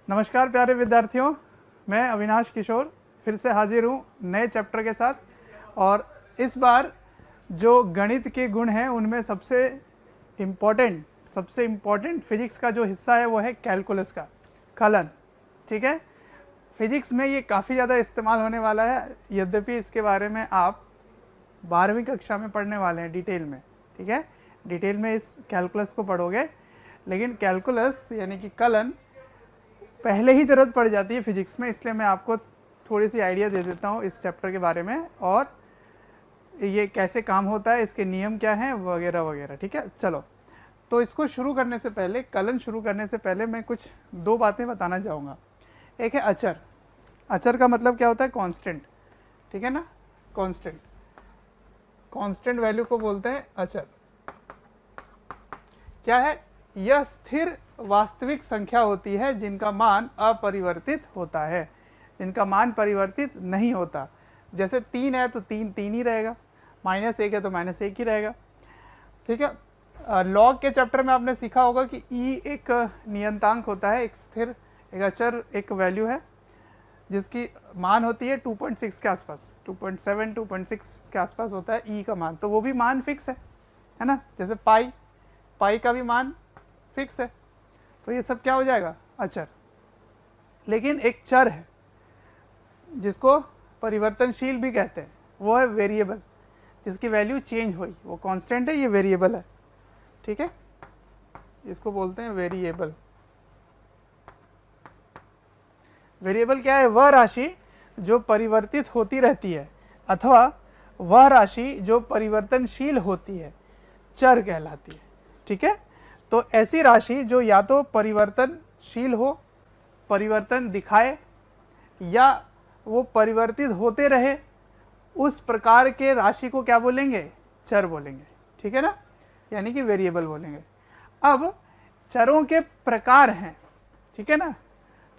नमस्कार प्यारे विद्यार्थियों, मैं अविनाश किशोर फिर से हाजिर हूँ नए चैप्टर के साथ। और इस बार जो गणित के गुण हैं उनमें सबसे इम्पॉर्टेंट फिजिक्स का जो हिस्सा है वो है कैलकुलस का कलन। ठीक है, फिजिक्स में ये काफ़ी ज़्यादा इस्तेमाल होने वाला है, यद्यपि इसके बारे में आप 12वीं कक्षा में पढ़ने वाले हैं डिटेल में। ठीक है, डिटेल में इस कैलकुलस को पढ़ोगे, लेकिन कैलकुलस यानी कि कलन पहले ही ज़रूरत पड़ जाती है फिजिक्स में, इसलिए मैं आपको थोड़ी सी आइडिया दे देता हूँ इस चैप्टर के बारे में और ये कैसे काम होता है, इसके नियम क्या हैं वगैरह वगैरह। ठीक है, चलो तो इसको शुरू करने से पहले, कलन शुरू करने से पहले मैं कुछ दो बातें बताना चाहूँगा। एक है अचर। अचर का मतलब क्या होता है? कांस्टेंट। ठीक है ना, कांस्टेंट वैल्यू को बोलते हैं अचर। क्या है? यह स्थिर वास्तविक संख्या होती है जिनका मान अपरिवर्तित होता है, जिनका मान परिवर्तित नहीं होता। जैसे 3 है तो 3 ही रहेगा, -1 है तो -1 ही रहेगा। ठीक है, लॉग के चैप्टर में आपने सीखा होगा कि ई एक नियंतांक होता है, एक स्थिर, एक अचर, एक वैल्यू है जिसकी मान होती है 2.6 के आसपास, 2.7 2.6 के आसपास होता है ई का मान, तो वो भी मान फिक्स है ना। जैसे पाई का भी मान फिक्स है, तो ये सब क्या हो जाएगा? अचर। लेकिन एक चर है जिसको परिवर्तनशील भी कहते हैं, वो है वेरिएबल, जिसकी वैल्यू चेंज हुई, वो कांस्टेंट है, ये वेरिएबल है। ठीक है, इसको बोलते हैं वेरिएबल। वेरिएबल क्या है? वह राशि जो परिवर्तित होती रहती है अथवा वह राशि जो परिवर्तनशील होती है चर कहलाती है। ठीक है, तो ऐसी राशि जो या तो परिवर्तनशील हो, परिवर्तन दिखाए, या वो परिवर्तित होते रहे, उस प्रकार के राशि को क्या बोलेंगे? चर बोलेंगे। ठीक है ना, यानी कि वेरिएबल बोलेंगे। अब चरों के प्रकार हैं, ठीक है ना,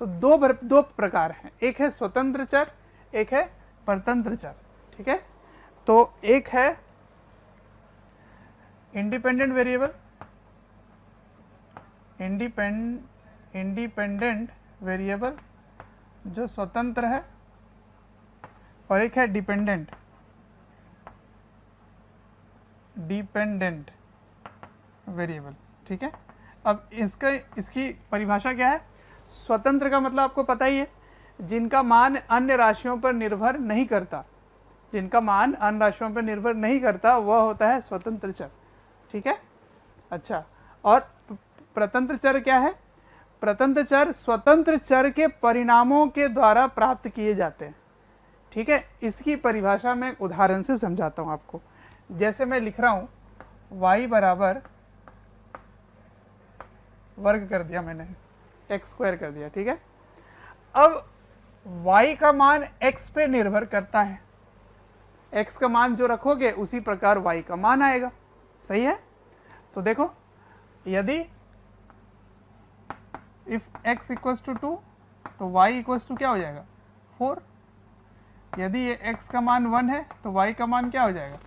तो दो प्रकार हैं, एक है स्वतंत्र चर, एक है परतंत्र चर। ठीक है, तो एक है इंडिपेंडेंट वेरिएबल, इंडिपेंडेंट वेरिएबल जो स्वतंत्र है, और एक है डिपेंडेंट वेरिएबल। ठीक है, अब इसकी परिभाषा क्या है? स्वतंत्र का मतलब आपको पता ही है, जिनका मान अन्य राशियों पर निर्भर नहीं करता, जिनका मान अन्य राशियों पर निर्भर नहीं करता वह होता है स्वतंत्र चर। ठीक है, अच्छा, और परतंत्र चर क्या है? परतंत्र चर स्वतंत्र चर के परिणामों के द्वारा प्राप्त किए जाते हैं। ठीक है, इसकी परिभाषा मैं उदाहरण से समझाता हूं आपको। जैसे मैं लिख रहा हूं y बराबर वर्ग कर दिया मैंने, x² कर दिया। ठीक है, अब y का मान x पे निर्भर करता है, x का मान जो रखोगे उसी प्रकार y का मान आएगा। सही है, तो देखो, यदि इफ x इक्वल्स टू 2 तो y इक्वल्स टू क्या हो जाएगा? 4। यदि ये x का मान 1 है तो y का मान क्या हो जाएगा?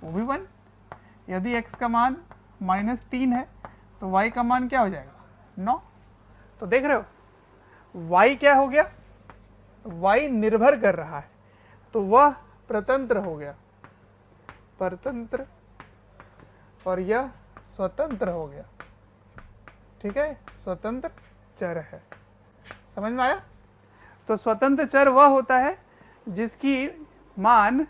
वो भी 1। यदि x का मान -3 है तो y का मान क्या हो जाएगा? 9। तो देख रहे हो y क्या हो गया? y निर्भर कर रहा है, तो वह परतंत्र हो गया, परतंत्र, और यह स्वतंत्र हो गया। ठीक है, स्वतंत्र चर है। समझ में आया? तो स्वतंत्र चर वह होता है जिसकी मान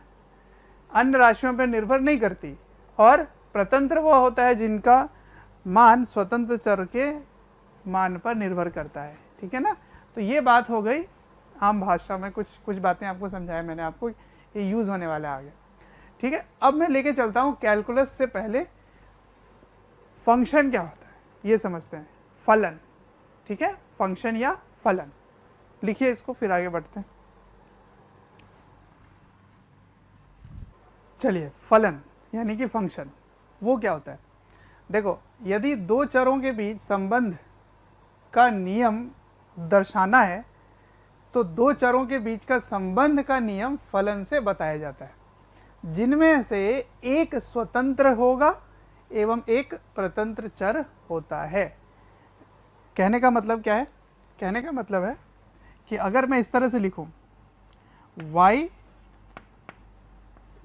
अन्य राशियों पर निर्भर नहीं करती, और परतंत्र वह होता है जिनका मान स्वतंत्र चर के मान पर निर्भर करता है। ठीक है ना, तो ये बात हो गई आम भाषा में, कुछ बातें आपको समझाया मैंने, आपको ये यूज होने वाला आ गया। ठीक है, अब मैं लेके चलता हूँ कैलकुलस से पहले फंक्शन क्या होता है ये समझते हैं, फलन। ठीक है, फंक्शन या फलन, लिखिए इसको, फिर आगे बढ़ते हैं। चलिए, फलन यानी कि फंक्शन, वो क्या होता है? देखो, यदि दो चरों के बीच संबंध का नियम दर्शाना है तो दो चरों के बीच का संबंध का नियम फलन से बताया जाता है, जिनमें से एक स्वतंत्र होगा, एवं एक स्वतंत्र चर होता है। कहने का मतलब क्या है? कहने का मतलब है कि अगर मैं इस तरह से लिखूं y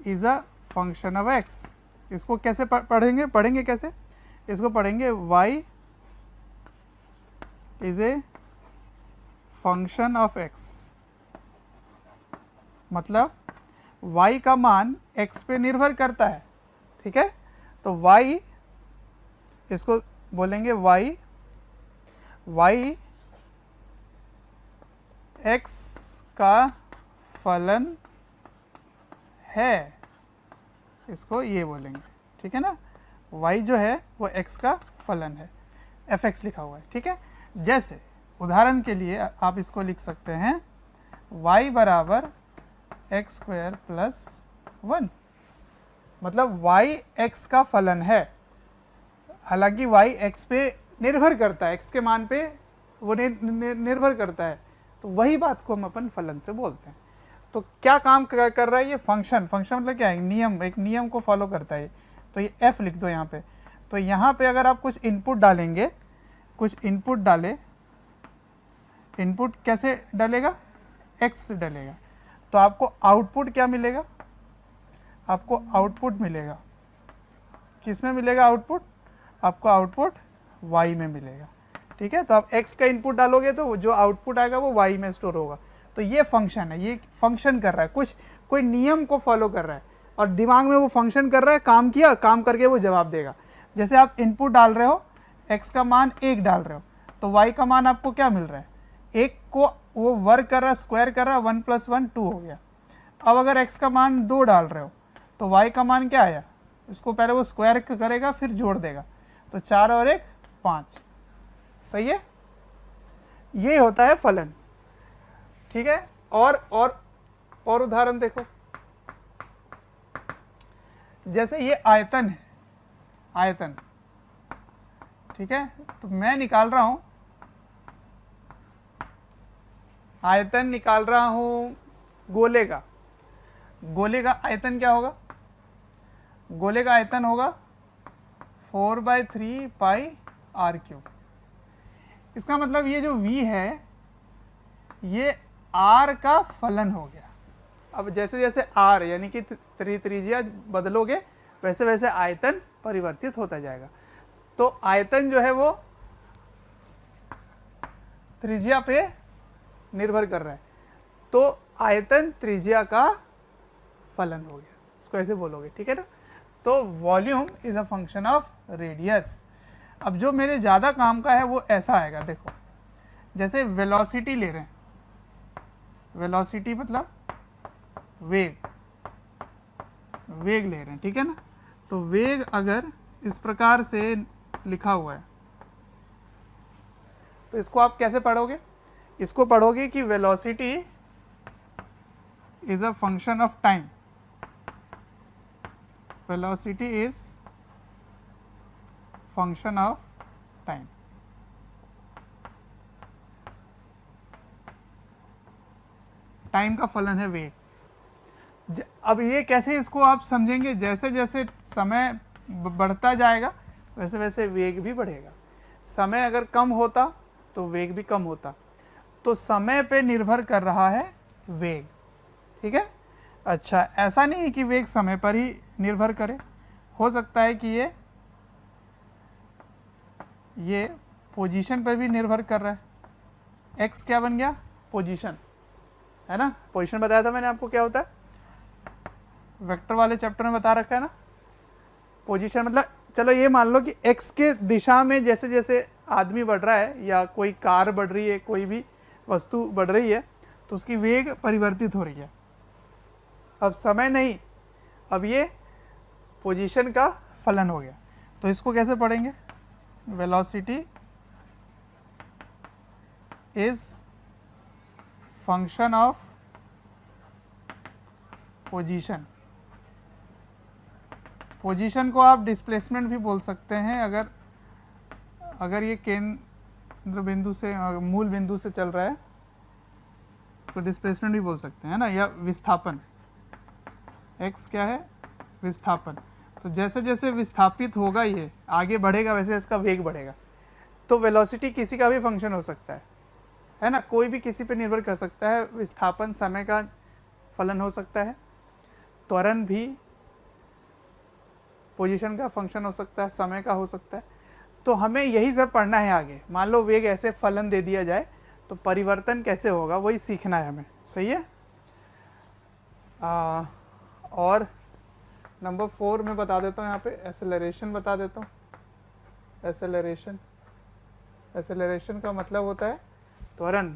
is a function of x, इसको कैसे पढ़ेंगे कैसे? इसको पढ़ेंगे y is a function of x, मतलब y का मान x पे निर्भर करता है। ठीक है, तो y, इसको बोलेंगे y x का फलन है, इसको ये बोलेंगे। ठीक है ना, y जो है वो x का फलन है, fx लिखा हुआ है। ठीक है, जैसे उदाहरण के लिए आप इसको लिख सकते हैं y बराबर एक्स स्क्वायर प्लस 1, मतलब y x का फलन है। हालांकि y x पे निर्भर करता है, x के मान पे वो निर्भर करता है, तो वही बात को हम अपन फलन से बोलते हैं। तो क्या काम कर रहा है ये फंक्शन? फंक्शन मतलब क्या है? नियम, एक नियम को फॉलो करता है। तो ये f लिख दो यहाँ पे। तो यहाँ पे अगर आप कुछ इनपुट डालेंगे, कुछ इनपुट डाले, इनपुट कैसे डलेगा? x डलेगा, तो आपको आउटपुट क्या मिलेगा? आपको आउटपुट मिलेगा, किस में मिलेगा आउटपुट? आपको आउटपुट y में मिलेगा। ठीक है, तो आप x का इनपुट डालोगे तो जो आउटपुट आएगा वो y में स्टोर होगा। तो ये फंक्शन है, ये फंक्शन कर रहा है, कुछ कोई नियम को फॉलो कर रहा है और दिमाग में वो फंक्शन कर रहा है, काम किया, काम करके वो जवाब देगा। जैसे आप इनपुट डाल रहे हो, x का मान 1 डाल रहे हो, तो y का मान आपको क्या मिल रहा है? 1 को वो वर्क कर रहा है, स्क्वायर कर रहा है, 1 + 1 2 हो गया। अब अगर x का मान 2 डाल रहे हो तो y का मान क्या आया? इसको पहले वो स्क्वायर करेगा फिर जोड़ देगा, तो 4 और 1 5। सही है, ये होता है फलन। ठीक है, और उदाहरण देखो, जैसे ये आयतन है, आयतन। ठीक है, तो मैं निकाल रहा हूं आयतन, निकाल रहा हूं गोले का। गोले का आयतन क्या होगा? गोले का आयतन होगा 4/3 पाई r³। इसका मतलब ये जो v है ये r का फलन हो गया। अब जैसे जैसे r यानी कि त्रिज्या बदलोगे वैसे वैसे आयतन परिवर्तित होता जाएगा। तो आयतन जो है वो त्रिज्या पे निर्भर कर रहा है, तो आयतन त्रिज्या का फलन हो गया, इसको ऐसे बोलोगे। ठीक है ना, तो volume is a function of radius. अब जो मेरे ज़्यादा काम का है वो ऐसा आएगा, देखो जैसे वेलोसिटी ले रहे हैं, वेलोसिटी मतलब वेग, वेग ले रहे हैं। ठीक है ना, तो वेग अगर इस प्रकार से लिखा हुआ है तो इसको आप कैसे पढ़ोगे? इसको पढ़ोगे कि velocity is a function of time, velocity is function of time. Time का फलन है वेग। अब ये कैसे इसको आप समझेंगे? जैसे जैसे समय बढ़ता जाएगा वैसे वैसे वेग भी बढ़ेगा। समय अगर कम होता तो वेग भी कम होता, तो समय पे निर्भर कर रहा है वेग। ठीक है, अच्छा ऐसा नहीं है कि वेग समय पर ही निर्भर करे, हो सकता है कि ये पोजीशन पर भी निर्भर कर रहा है। x क्या बन गया? पोजीशन, है ना। पोजीशन बताया था मैंने आपको क्या होता है, वेक्टर वाले चैप्टर में बता रखा है ना। पोजीशन मतलब चलो ये मान लो कि x के दिशा में जैसे जैसे आदमी बढ़ रहा है या कोई कार बढ़ रही है, कोई भी वस्तु बढ़ रही है, तो उसकी वेग परिवर्तित हो रही है। अब समय नहीं, अब ये पोजीशन का फलन हो गया। तो इसको कैसे पढ़ेंगे? Velocity is function of position. Position को आप डिस्प्लेसमेंट भी बोल सकते हैं, अगर ये केंद्र बिंदु से मूल बिंदु से चल रहा है तो डिस्प्लेसमेंट भी बोल सकते हैं ना, या विस्थापन। x क्या है? विस्थापन। तो जैसे जैसे विस्थापित होगा ये आगे बढ़ेगा वैसे इसका वेग बढ़ेगा। तो वेलोसिटी किसी का भी फंक्शन हो सकता है ना, कोई भी किसी पे निर्भर कर सकता है। विस्थापन समय का फलन हो सकता है, त्वरण भी पोजीशन का फंक्शन हो सकता है, समय का हो सकता है। तो हमें यही सब पढ़ना है आगे। मान लो वेग ऐसे फलन दे दिया जाए तो परिवर्तन कैसे होगा वही सीखना है हमें, सही है। और नंबर 4 में बता देता हूँ, यहाँ पे एक्सेलरेशन बता देता हूँ। एक्सेलरेशन का मतलब होता है त्वरण।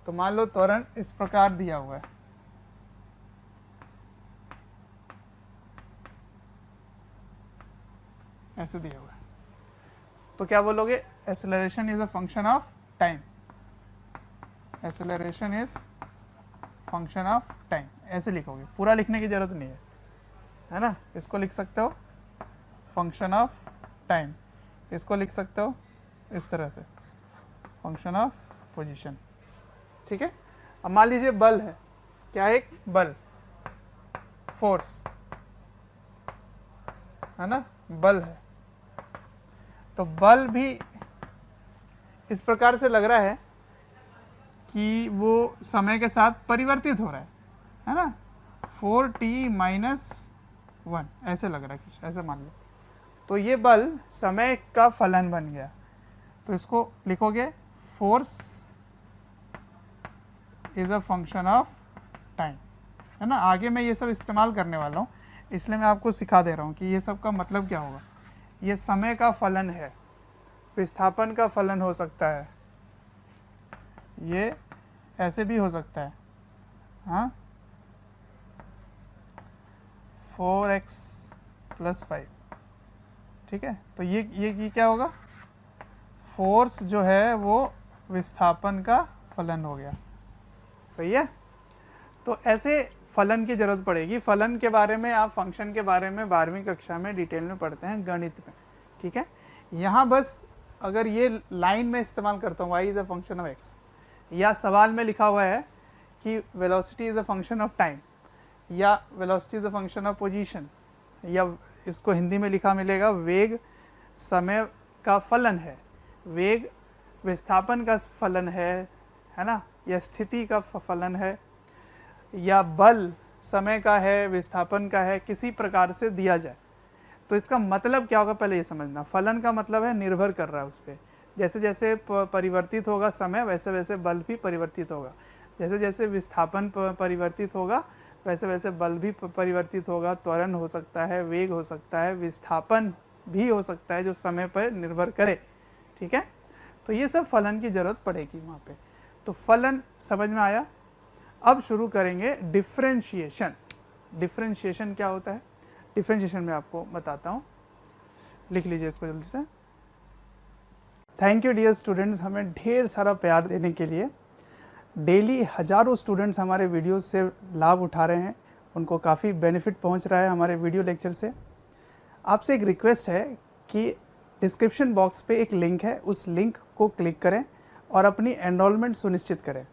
तो मान लो त्वरण इस प्रकार दिया हुआ है, ऐसे दिया हुआ है, तो क्या बोलोगे? Acceleration is a function of time. Acceleration is function of time, ऐसे लिखोगे, पूरा लिखने की जरूरत नहीं है ना। इसको लिख सकते हो फंक्शन ऑफ टाइम, इसको लिख सकते हो इस तरह से फंक्शन ऑफ पोजीशन, ठीक है। अब मान लीजिए बल है, क्या है? एक बल, फोर्स है ना, बल है। तो बल भी इस प्रकार से लग रहा है कि वो समय के साथ परिवर्तित हो रहा है ना, 4t-1 ऐसे लग रहा है कुछ, ऐसे मान लो। तो ये बल समय का फलन बन गया, तो इसको लिखोगे force is a function of time, है ना। आगे मैं ये सब इस्तेमाल करने वाला हूँ, इसलिए मैं आपको सिखा दे रहा हूँ कि ये सब का मतलब क्या होगा। ये समय का फलन है, विस्थापन का फलन हो सकता है, ये ऐसे भी हो सकता है, हाँ, 4x+5, ठीक है। तो ये क्या होगा? फोर्स जो है वो विस्थापन का फलन हो गया, सही है। तो ऐसे फलन की जरूरत पड़ेगी। फलन के बारे में आप फंक्शन के बारे में 12वीं कक्षा में डिटेल में पढ़ते हैं गणित में, ठीक है। यहाँ बस अगर ये लाइन में इस्तेमाल करता हूँ y is a function of x, या सवाल में लिखा हुआ है कि velocity is a function of time, या velocity is a function of position, या इसको हिंदी में लिखा मिलेगा वेग समय का फलन है, वेग विस्थापन का फलन है ना, या स्थिति का फलन है, या बल समय का है, विस्थापन का है, किसी प्रकार से दिया जाए, तो इसका मतलब क्या होगा पहले ये समझना। फलन का मतलब है निर्भर कर रहा है उस पर, जैसे जैसे परिवर्तित होगा समय वैसे वैसे बल भी परिवर्तित होगा, जैसे जैसे विस्थापन परिवर्तित होगा वैसे वैसे बल भी परिवर्तित होगा। त्वरण हो सकता है, वेग हो सकता है, विस्थापन भी हो सकता है जो समय पर निर्भर करे, ठीक है। तो ये सब फलन की जरूरत पड़ेगी वहाँ पे। तो फलन समझ में आया। अब शुरू करेंगे डिफरेंशिएशन। डिफरेंशिएशन क्या होता है? डिफरेंशिएशन में आपको बताता हूँ, लिख लीजिए इसको जल्दी से। थैंक यू डियर स्टूडेंट्स, हमें ढेर सारा प्यार देने के लिए। डेली हज़ारों स्टूडेंट्स हमारे वीडियोस से लाभ उठा रहे हैं, उनको काफ़ी बेनिफिट पहुंच रहा है हमारे वीडियो लेक्चर से। आपसे एक रिक्वेस्ट है कि डिस्क्रिप्शन बॉक्स पे एक लिंक है, उस लिंक को क्लिक करें और अपनी एनरोलमेंट सुनिश्चित करें।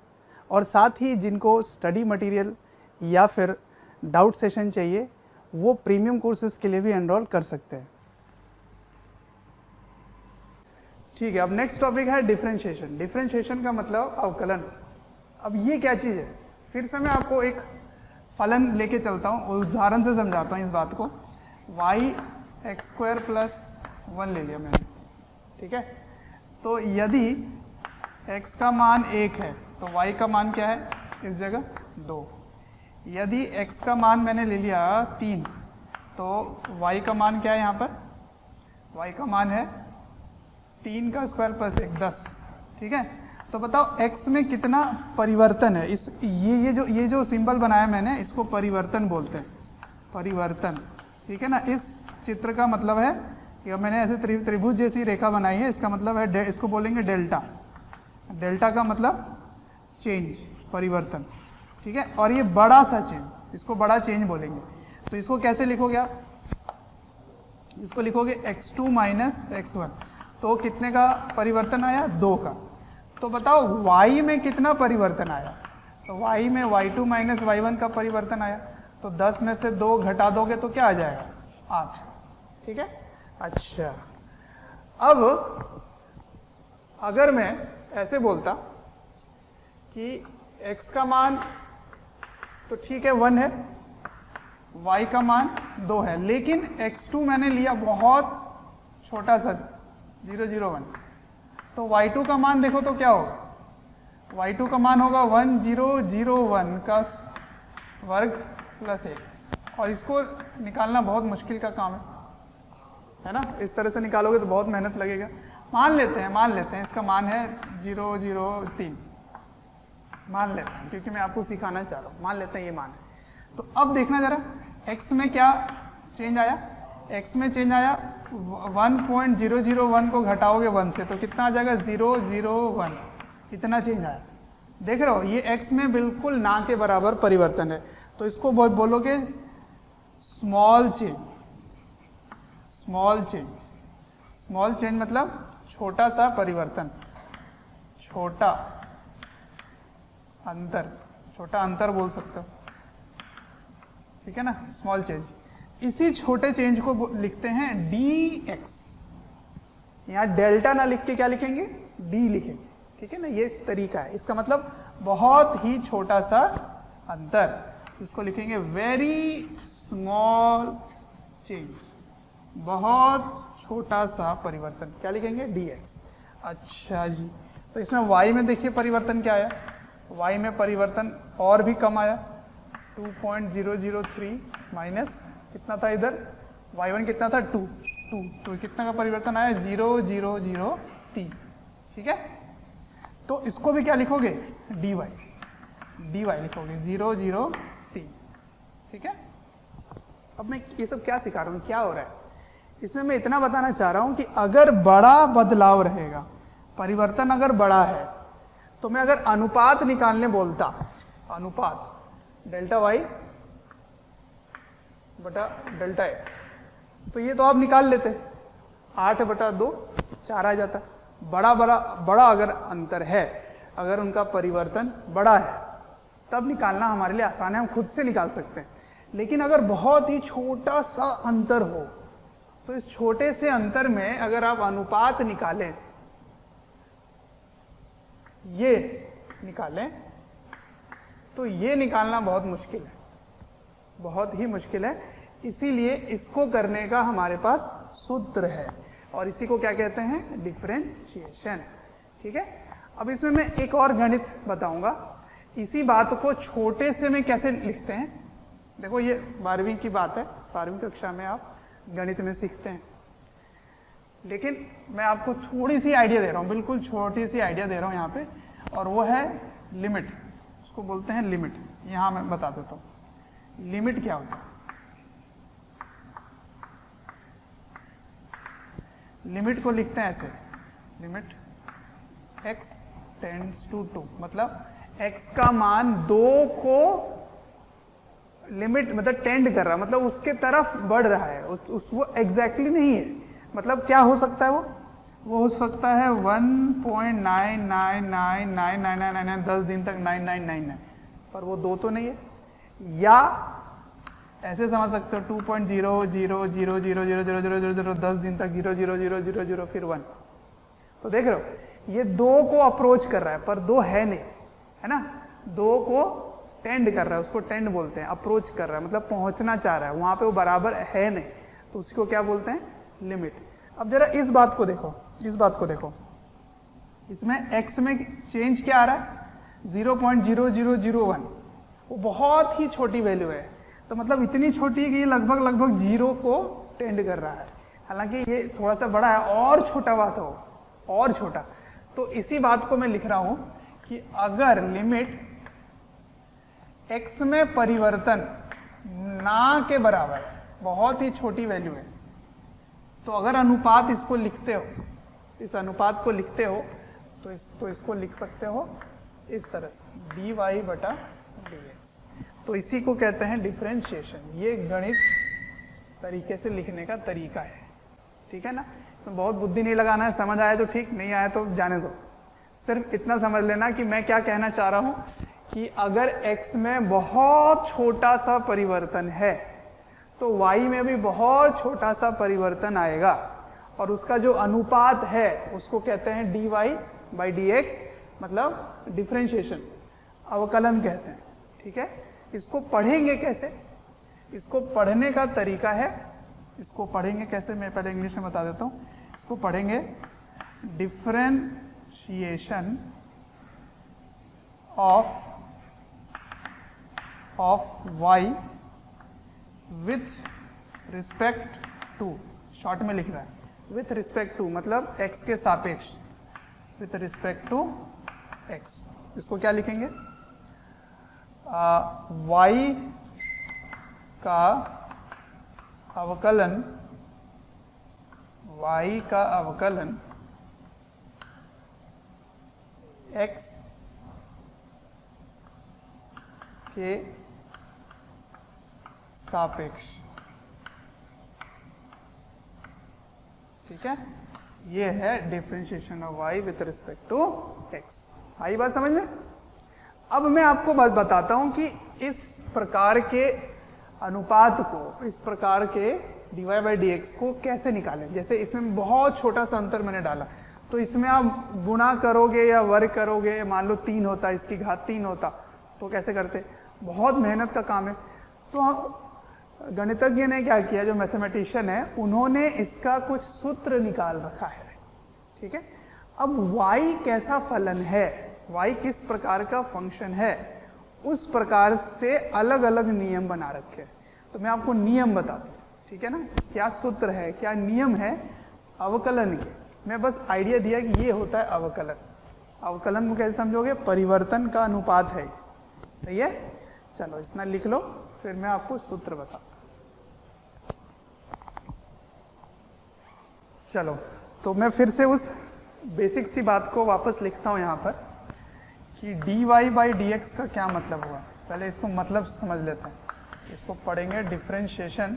और साथ ही जिनको स्टडी मटेरियल या फिर डाउट सेशन चाहिए वो प्रीमियम कोर्सेज़ के लिए भी एनरोल कर सकते हैं, ठीक है। अब नेक्स्ट टॉपिक है डिफरेंशिएशन। डिफरेंशिएशन का मतलब अवकलन। अब ये क्या चीज़ है? फिर से मैं आपको एक फलन लेके चलता हूँ, उदाहरण से समझाता हूँ इस बात को। y(x²+1) ले लिया मैंने, ठीक है। तो यदि x का मान 1 है तो y का मान क्या है इस जगह? 2। यदि x का मान मैंने ले लिया 3 तो y का मान क्या है यहाँ पर? y का मान है 3 का स्क्वायर प्लस 1, 10, ठीक है। तो बताओ x में कितना परिवर्तन है? इस ये जो सिंबल बनाया मैंने इसको परिवर्तन बोलते हैं, परिवर्तन, ठीक है ना। इस चित्र का मतलब है कि मैंने ऐसे त्रिभुज जैसी रेखा बनाई है, इसका मतलब है इसको बोलेंगे डेल्टा। डेल्टा का मतलब चेंज, परिवर्तन, ठीक है। और ये बड़ा सा चेंज, इसको बड़ा चेंज बोलेंगे। तो इसको कैसे लिखोगे आप? इसको लिखोगे x2 माइनस x1। तो कितने का परिवर्तन आया? 2 का। तो बताओ y में कितना परिवर्तन आया? तो y में y2 माइनस y1 का परिवर्तन आया, तो 10 में से 2 घटा दोगे तो क्या आ जाएगा 8, ठीक है। अच्छा, अब अगर मैं ऐसे बोलता कि x का मान तो ठीक है 1 है, y का मान 2 है, लेकिन x2 मैंने लिया बहुत छोटा सा 0 0 1, तो y2 का मान देखो तो क्या होगा, y2 का मान होगा 1 0 0 1 का वर्ग प्लस 1, और इसको निकालना बहुत मुश्किल का काम है ना, इस तरह से निकालोगे तो बहुत मेहनत लगेगा। मान लेते हैं इसका मान है 0 0 3, मान लेते हैं क्योंकि मैं आपको सिखाना चाह रहा हूँ, मान लेते हैं ये मान है। तो अब देखना जरा x में क्या चेंज आया, x में चेंज आया 1.001 को घटाओगे 1 से तो कितना आ जाएगा 0 0 1, इतना चेंज आया। देख रहे हो ये x में बिल्कुल ना के बराबर परिवर्तन है, तो इसको बोलोगे स्मॉल चेंज। स्मॉल चेंज मतलब छोटा सा परिवर्तन, छोटा अंतर बोल सकते हो, ठीक है ना, स्मॉल चेंज। इसी छोटे चेंज को लिखते हैं dx। यहाँ डेल्टा ना लिख के क्या लिखेंगे, d लिखेंगे, ठीक है ना, ये तरीका है। इसका मतलब बहुत ही छोटा सा अंतर, इसको लिखेंगे वेरी स्मॉल चेंज, बहुत छोटा सा परिवर्तन, क्या लिखेंगे dx। अच्छा जी, तो इसमें y में देखिए परिवर्तन क्या आया, y में परिवर्तन और भी कम आया 2.003 माइनस कितना था इधर y1 कितना था 2, तो कितना का परिवर्तन आया 0 0 0 3, ठीक है। तो इसको भी क्या लिखोगे dy लिखोगे 0 0 3, ठीक है। अब मैं ये सब क्या सिखा रहा हूँ, क्या हो रहा है इसमें, मैं इतना बताना चाह रहा हूं कि अगर बड़ा बदलाव रहेगा, परिवर्तन अगर बड़ा है, तो मैं अगर अनुपात निकालने बोलता, अनुपात डेल्टा y बटा डेल्टा x, तो ये तो आप निकाल लेते, 8 बटा 2 4 आ जाता। बड़ा अगर अंतर है, अगर उनका परिवर्तन बड़ा है, तब निकालना हमारे लिए आसान है, हम खुद से निकाल सकते हैं। लेकिन अगर बहुत ही छोटा सा अंतर हो, तो इस छोटे से अंतर में अगर आप अनुपात निकालें, ये निकालें, तो ये निकालना बहुत मुश्किल है, बहुत ही मुश्किल है। इसीलिए इसको करने का हमारे पास सूत्र है, और इसी को क्या कहते हैं, डिफरेंशिएशन, ठीक है। अब इसमें मैं एक और गणित बताऊंगा, इसी बात को छोटे से में कैसे लिखते हैं। देखो ये 12वीं की बात है, 12वीं कक्षा में आप गणित में सीखते हैं, लेकिन मैं आपको थोड़ी सी आइडिया दे रहा हूँ, बिल्कुल छोटी सी आइडिया दे रहा हूँ यहाँ पे, और वो है लिमिट, उसको बोलते हैं लिमिट। यहाँ मैं बता देता हूँ लिमिट क्या होता है। लिमिट को लिखते हैं ऐसे, लिमिट x टेंड्स टू 2, मतलब x का मान 2 को लिमिट मतलब टेंड कर रहा है, मतलब उसके तरफ बढ़ रहा है, वो एग्जैक्टली नहीं है, मतलब क्या हो सकता है, वो हो सकता है 1.9999999 10 दिन तक 9999, पर वो 2 तो नहीं है। या ऐसे समझ सकते हो 2.000000000 10 दिन तक 00000 फिर 1। तो देख रहे हो ये 2 को अप्रोच कर रहा है, पर 2 है नहीं, है ना, 2 को टेंड कर रहा है, उसको टेंड बोलते हैं, अप्रोच कर रहा है मतलब पहुंचना चाह रहा है, वहां पे वो बराबर है नहीं, तो उसको क्या बोलते हैं, लिमिट। अब जरा इस बात को देखो, इसमें x में चेंज क्या आ रहा है 0.0001, वो बहुत ही छोटी वैल्यू है, तो मतलब इतनी छोटी है कि ये लगभग 0 को टेंड कर रहा है, हालांकि ये थोड़ा सा बड़ा है, और छोटा बात हो, और छोटा। तो इसी बात को मैं लिख रहा हूं कि अगर लिमिट x में परिवर्तन ना के बराबर, बहुत ही छोटी वैल्यू है, तो अगर अनुपात इसको लिखते हो, इस अनुपात को लिखते हो, तो इसको लिख सकते हो इस तरह से dy बटा dx। तो इसी को कहते हैं डिफरेंशिएशन। ये गणित तरीके से लिखने का तरीका है, ठीक है ना। इसमें बहुत बुद्धि नहीं लगाना है, समझ आया तो ठीक, नहीं आया तो जाने दो। सिर्फ इतना समझ लेना कि मैं क्या कहना चाह रहा हूं कि अगर x में बहुत छोटा सा परिवर्तन है तो y में भी बहुत छोटा सा परिवर्तन आएगा, और उसका जो अनुपात है उसको कहते हैं dy/dx, मतलब डिफरेंशिएशन, अवकलन कहते हैं। ठीक है, इसको पढ़ेंगे कैसे? इसको पढ़ने का तरीका है, इसको पढ़ेंगे कैसे, मैं पहले इंग्लिश में बता देता हूं। इसको पढ़ेंगे differentiation of y with respect to, short में लिख रहा है विथ रिस्पेक्ट टू, मतलब x के सापेक्ष, विथ रिस्पेक्ट टू x। इसको क्या लिखेंगे? y का अवकलन, y का अवकलन x के सापेक्ष। ठीक है, ये है differentiation of y with respect to x। आई बात समझ में? अब मैं आपको बात बताता हूं कि इस प्रकार के अनुपात को, इस प्रकार के dy/dx को कैसे निकालें। जैसे इसमें बहुत छोटा सा अंतर मैंने डाला, तो इसमें आप गुणा करोगे या वर्ग करोगे, मान लो 3 होता, इसकी घात 3 होता, तो कैसे करते? बहुत मेहनत का काम है। तो गणितज्ञ ने क्या किया, जो मैथमेटिशियन है उन्होंने इसका कुछ सूत्र निकाल रखा है। ठीक है, अब y कैसा फलन है, y किस प्रकार का फंक्शन है, उस प्रकार से अलग अलग नियम बना रखे हैं। तो मैं आपको नियम बताता हूँ, ठीक है ना, क्या सूत्र है, क्या नियम है अवकलन के। मैं बस आइडिया दिया कि ये होता है अवकलन। अवकलन को कैसे समझोगे? परिवर्तन का अनुपात है, सही है। चलो इतना लिख लो, फिर मैं आपको सूत्र बताता हूं। चलो, तो मैं फिर से उस बेसिक सी बात को वापस लिखता हूं यहां पर कि dy/dx का क्या मतलब हुआ। पहले इसको मतलब समझ लेते हैं। इसको पढ़ेंगे differentiation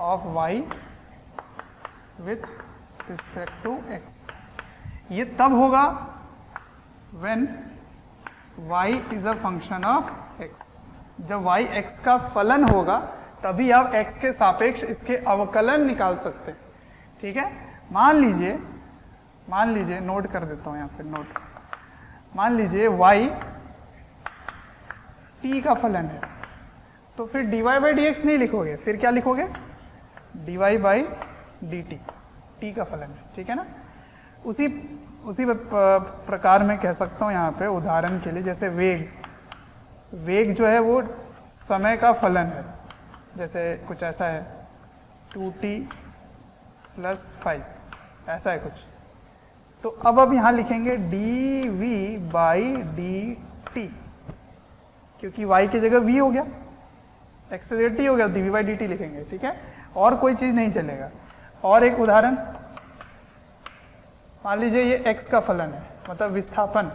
of y with respect to x। ये तब होगा when y is a function of x। जब y x का फलन होगा तभी आप x के सापेक्ष इसके अवकलन निकाल सकते हैं। ठीक है, मान लीजिए नोट कर देता हूं यहां पे नोट। मान लीजिए y t का फलन है, तो फिर dy/dx नहीं लिखोगे, फिर क्या लिखोगे? dy/dt, t का फलन है। ठीक है ना, उसी प्रकार में कह सकता हूं यहाँ पे उदाहरण के लिए, जैसे वेग जो है वो समय का फलन है। जैसे कुछ ऐसा है 2t + 5, ऐसा है कुछ। तो अब यहाँ लिखेंगे dv/dt, क्योंकि y की जगह v हो गया, x से t हो गया, dv/dt लिखेंगे। ठीक है, और कोई चीज नहीं चलेगा। और एक उदाहरण, मान लीजिए ये x का फलन है, मतलब विस्थापन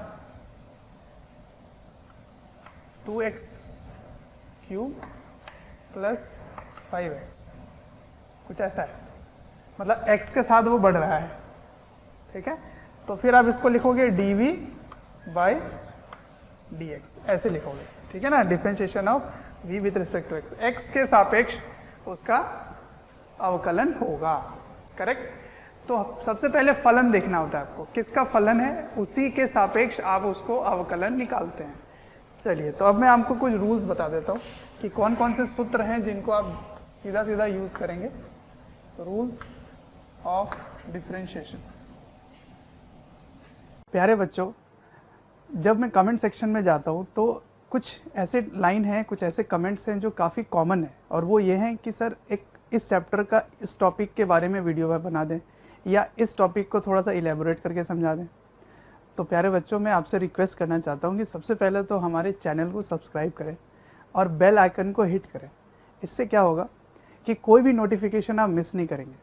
2x³ + 5x, कुछ ऐसा है, मतलब x के साथ वो बढ़ रहा है। ठीक है, तो फिर आप इसको लिखोगे dv/dx, ऐसे लिखोगे। ठीक है ना, differentiation of v with respect to x, x के सापेक्ष उसका अवकलन होगा। करेक्ट। तो सबसे पहले फलन देखना होता है आपको, किसका फलन है, उसी के सापेक्ष आप उसको अवकलन निकालते हैं। चलिए, तो अब मैं आपको कुछ रूल्स बता देता हूँ कि कौन कौन से सूत्र हैं जिनको आप सीधा सीधा यूज करेंगे। Rules of differentiation. प्यारे बच्चों, जब मैं कमेंट सेक्शन में जाता हूँ तो कुछ ऐसे लाइन हैं, कुछ ऐसे कमेंट्स हैं जो काफ़ी कॉमन है, और वो ये हैं कि सर एक इस चैप्टर का इस टॉपिक के बारे में वीडियो बना दें, या इस टॉपिक को थोड़ा सा इलेबोरेट करके समझा दें। तो प्यारे बच्चों, मैं आपसे रिक्वेस्ट करना चाहता हूँ कि सबसे पहले तो हमारे चैनल को सब्सक्राइब करें और बेल आइकन को हिट करें। इससे क्या होगा कि कोई भी नोटिफिकेशन आप मिस नहीं करेंगे।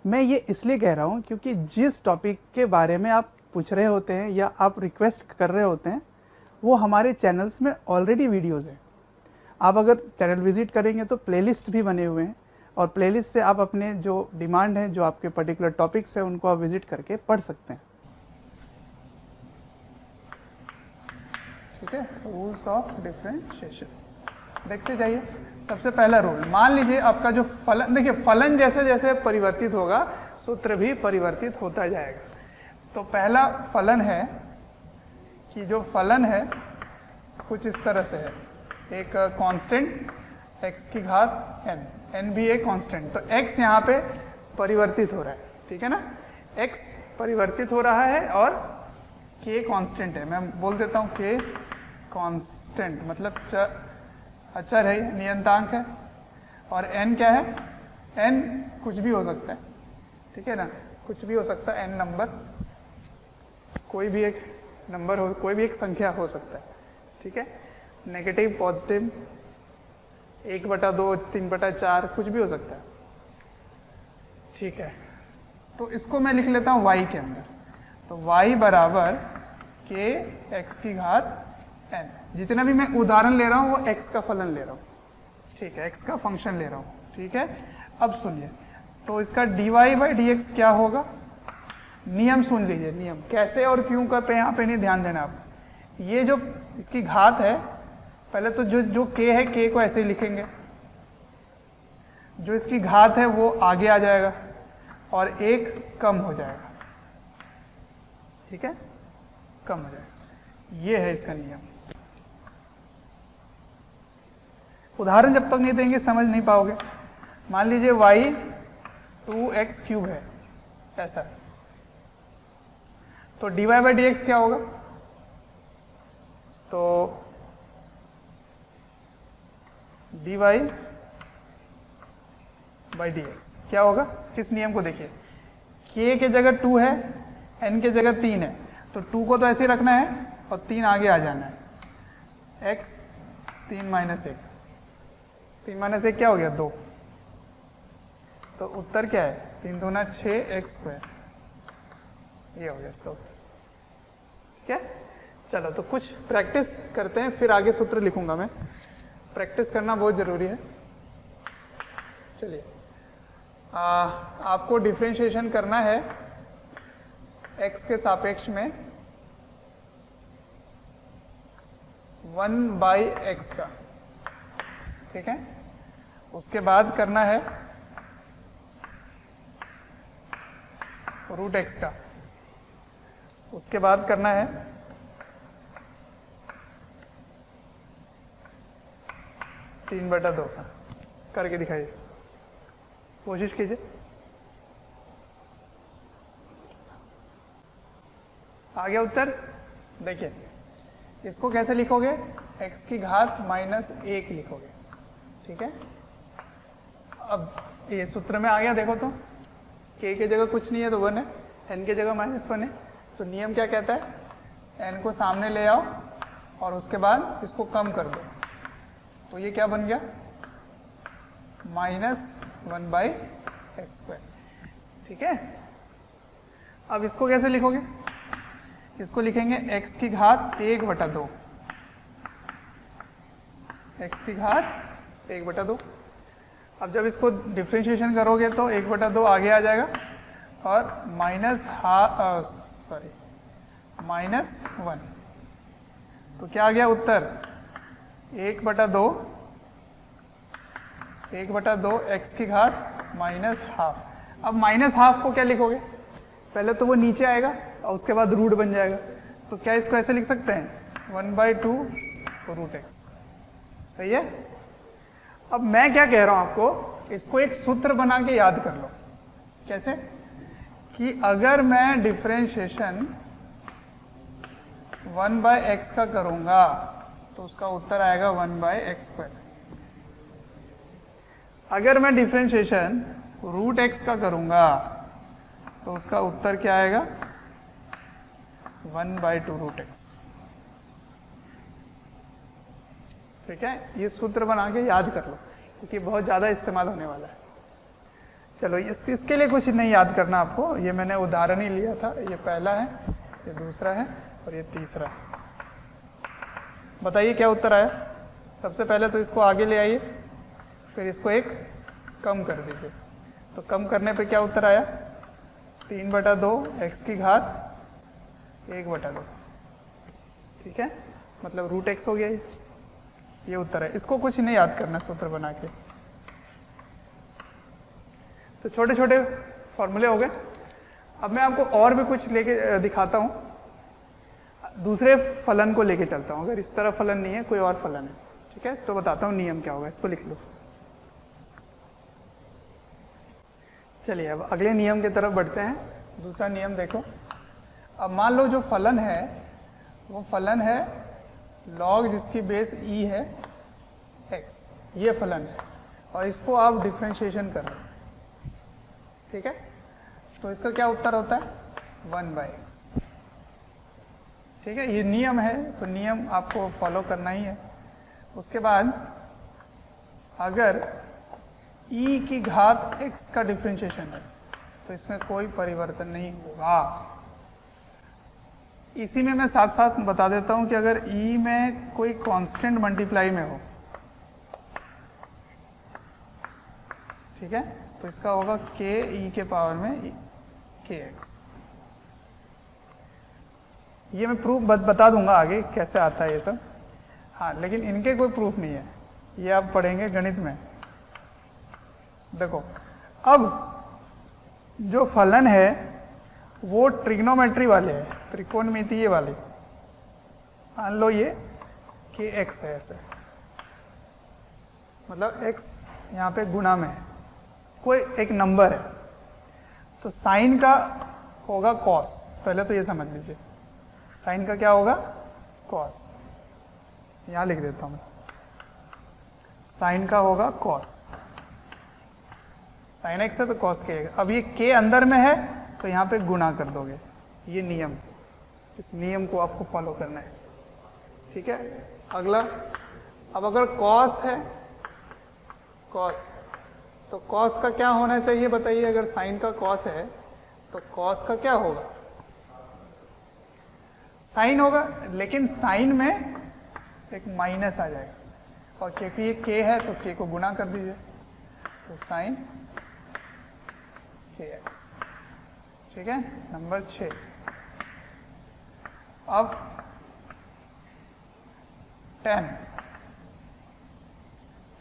मैं ये इसलिए कह रहा हूँ क्योंकि जिस टॉपिक के बारे में आप पूछ रहे होते हैं या आप रिक्वेस्ट कर रहे होते हैं, वो हमारे चैनल्स में ऑलरेडी वीडियोज़ हैं। आप अगर चैनल विजिट करेंगे तो प्लेलिस्ट भी बने हुए हैं, और प्लेलिस्ट से आप अपने जो डिमांड है, जो आपके पर्टिकुलर टॉपिक्स हैं, उनको आप विजिट करके पढ़ सकते हैं। ठीक है, रूल्स ऑफ डिफरेंशिएशन देखते जाइए। सबसे पहला रूल, मान लीजिए आपका जो फलन, देखिए फलन जैसे जैसे परिवर्तित होगा सूत्र भी परिवर्तित होता जाएगा। तो पहला फलन है कि जो फलन है कुछ इस तरह से है, एक कांस्टेंट x की घात n, n भी एक कांस्टेंट, तो x यहाँ पे परिवर्तित हो रहा है, ठीक है ना, x परिवर्तित हो रहा है और k कांस्टेंट है। मैं बोल देता हूँ k कांस्टेंट मतलब अचर है, नियतांक है, और n क्या है, n कुछ भी हो सकता है, ठीक है ना, कुछ भी हो सकता है, n नंबर, कोई भी एक नंबर हो, कोई भी एक संख्या हो सकता है, ठीक है, नेगेटिव पॉजिटिव 1/2 3/4 कुछ भी हो सकता है, ठीक है। तो इसको मैं लिख लेता हूँ y के अंदर, तो y बराबर k x की घात n, जितना भी मैं उदाहरण ले रहा हूँ वो x का फलन ले रहा हूँ, ठीक है, x का फंक्शन ले रहा हूँ, ठीक है। अब सुनिए, तो इसका dy/dx क्या होगा, नियम सुन लीजिए, नियम कैसे और क्यों का पे यहाँ पे नहीं ध्यान देना आप। ये जो इसकी घात है, पहले तो जो k है k को ऐसे ही लिखेंगे, जो इसकी घात है वो आगे आ जाएगा और एक कम हो जाएगा, ठीक है, कम हो जाएगा, ये है इसका नियम। उदाहरण जब तक नहीं देंगे समझ नहीं पाओगे। मान लीजिए y 2x³ है ऐसा, तो dy/dx क्या होगा, तो dy/dx क्या होगा, किस नियम को देखिए, k के जगह 2 है, n के जगह 3 है, तो 2 को तो ऐसे ही रखना है और 3 आगे आ जाना है, x 3 - 1, 3 - 1 क्या हो गया 2, तो उत्तर क्या है 3 दूना 6x², ये हो गया इसका उत्तर, ठीक है। चलो तो कुछ प्रैक्टिस करते हैं, फिर आगे सूत्र लिखूंगा मैं, प्रैक्टिस करना बहुत जरूरी है। चलिए, आपको डिफरेंशिएशन करना है x के सापेक्ष में 1/x का, ठीक है, उसके बाद करना है √x का, उसके बाद करना है तीन बटा 2 का, करके दिखाइए, कोशिश कीजिए। आ गया उत्तर, देखिए इसको कैसे लिखोगे, x की घात -1 लिखोगे, ठीक है। अब ये सूत्र में आ गया, देखो तो k की जगह कुछ नहीं है तो 1 है, n की जगह -1 है, तो नियम क्या कहता है, n को सामने ले आओ और उसके बाद इसको कम कर दो, तो ये क्या बन गया -1/x², ठीक है। अब इसको कैसे लिखोगे, इसको लिखेंगे x की घात 1/2, x की घात 1/2। अब जब इसको डिफरेंशिएशन करोगे तो 1/2 आगे आ जाएगा और -1, तो क्या आ गया उत्तर 1/2 x की घात -12। अब -12 को क्या लिखोगे, पहले तो वो नीचे आएगा और उसके बाद रूट बन जाएगा, तो क्या इसको ऐसे लिख सकते हैं 1/2 √x, सही है। अब मैं क्या कह रहा हूं आपको, इसको एक सूत्र बना के याद कर लो, कैसे कि अगर मैं डिफरेंशिएशन 1/x का करूंगा तो उसका उत्तर आएगा 1/x²। अगर मैं डिफरेंशिएशन √x का करूंगा तो उसका उत्तर क्या आएगा 1/2 √x, ठीक है। ये सूत्र बना के याद कर लो क्योंकि बहुत ज़्यादा इस्तेमाल होने वाला है। चलो इसके लिए कुछ नहीं याद करना आपको, ये मैंने उदाहरण ही लिया था, ये पहला है, ये दूसरा है और ये तीसरा है। बताइए क्या उत्तर आया। सबसे पहले तो इसको आगे ले आइए, फिर इसको एक कम कर दीजिए, तो कम करने पे क्या उत्तर आया 3/2 x की घात 1/2, ठीक है। मतलब रूट एक्स हो गया ये उत्तर है। इसको कुछ नहीं याद करना सूत्र बना के। तो छोटे छोटे फॉर्मूले हो गए। अब मैं आपको और भी कुछ लेके दिखाता हूँ, दूसरे फलन को लेके चलता हूँ। अगर इस तरह फलन नहीं है, कोई और फलन है, ठीक है, तो बताता हूँ नियम क्या होगा। इसको लिख लो। चलिए अब अगले नियम की तरफ बढ़ते हैं। दूसरा नियम देखो। अब मान लो जो फलन है वो फलन है log जिसकी बेस e है x, ये फलन है, और इसको आप डिफ्रेंशिएशन कर रहे हो, ठीक है। तो इसका क्या उत्तर होता है 1/x, ठीक है। ये नियम है, तो नियम आपको फॉलो करना ही है। उसके बाद अगर e की घात x का डिफ्रेंशिएशन है तो इसमें कोई परिवर्तन नहीं होगा। इसी में मैं साथ साथ बता देता हूं कि अगर e में कोई कांस्टेंट मल्टीप्लाई में हो, ठीक है, तो इसका होगा k e के पावर में kx। ये मैं प्रूफ बता दूंगा आगे कैसे आता है ये सब। हाँ, लेकिन इनके कोई प्रूफ नहीं है, ये आप पढ़ेंगे गणित में। देखो अब जो फलन है वो ट्रिग्नोमेट्री वाले हैं, त्रिकोणमितीय वाले। मान लो ये कि x है, ऐसे मतलब x यहाँ पे गुणा में है, कोई एक नंबर है, तो साइन का होगा cos। पहले तो ये समझ लीजिए, साइन का क्या होगा cos। यहाँ लिख देता हूँ मैं, साइन का होगा cos। साइन x है तो cos k है। अब ये k अंदर में है तो यहाँ पे गुणा कर दोगे, ये नियम, इस नियम को आपको फॉलो करना है, ठीक है। अगला, अब अगर cos है, cos, तो cos का क्या होना चाहिए बताइए। अगर साइन का cos है तो cos का क्या होगा, साइन होगा, लेकिन साइन में एक माइनस आ जाएगा, और क्योंकि ये k है तो k को गुणा कर दीजिए, तो साइन kx, ठीक है। नंबर 6। अब